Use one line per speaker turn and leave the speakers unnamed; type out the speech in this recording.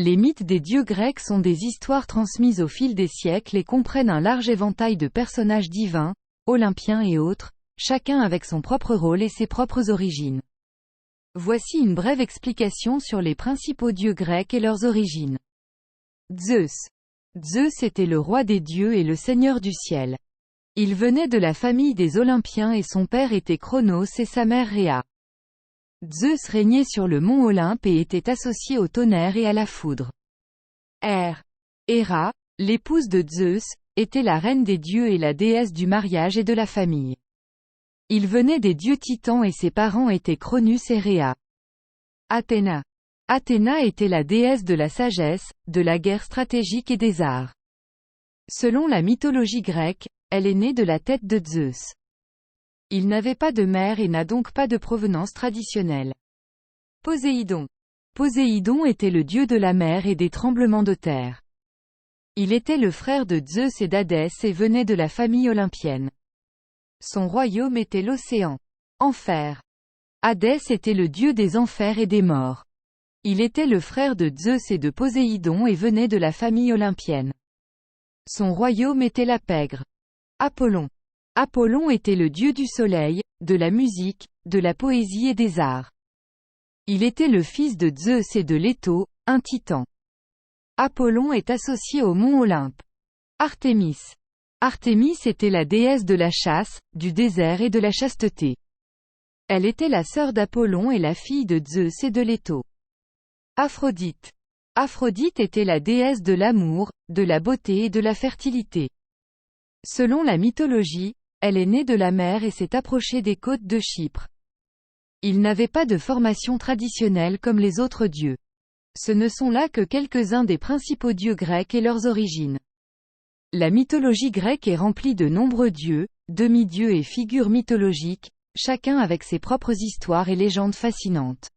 Les mythes des dieux grecs sont des histoires transmises au fil des siècles et comprennent un large éventail de personnages divins, olympiens et autres, chacun avec son propre rôle et ses propres origines. Voici une brève explication sur les principaux dieux grecs et leurs origines. Zeus. Zeus était le roi des dieux et le seigneur du ciel. Il venait de la famille des Olympiens et son père était Cronos et sa mère Rhea. Zeus régnait sur le mont Olympe et était associé au tonnerre et à la foudre. Héra, l'épouse de Zeus, était la reine des dieux et la déesse du mariage et de la famille. Il venait des dieux titans et ses parents étaient Cronus et Rhea. Athéna. Athéna était la déesse de la sagesse, de la guerre stratégique et des arts. Selon la mythologie grecque, elle est née de la tête de Zeus. Il n'avait pas de mère et n'a donc pas de provenance traditionnelle. Poséidon. Poséidon était le dieu de la mer et des tremblements de terre. Il était le frère de Zeus et d'Hadès et venait de la famille olympienne. Son royaume était l'océan. Enfer. Hadès était le dieu des enfers et des morts. Il était le frère de Zeus et de Poséidon et venait de la famille olympienne. Son royaume était la Pègre. Apollon. Apollon était le dieu du soleil, de la musique, de la poésie et des arts. Il était le fils de Zeus et de Léto, un titan. Apollon est associé au mont Olympe. Artémis. Artémis était la déesse de la chasse, du désert et de la chasteté. Elle était la sœur d'Apollon et la fille de Zeus et de Léto. Aphrodite. Aphrodite était la déesse de l'amour, de la beauté et de la fertilité. Selon la mythologie, elle est née de la mer et s'est approchée des côtes de Chypre. Il n'avait pas de formation traditionnelle comme les autres dieux. Ce ne sont là que quelques-uns des principaux dieux grecs et leurs origines. La mythologie grecque est remplie de nombreux dieux, demi-dieux et figures mythologiques, chacun avec ses propres histoires et légendes fascinantes.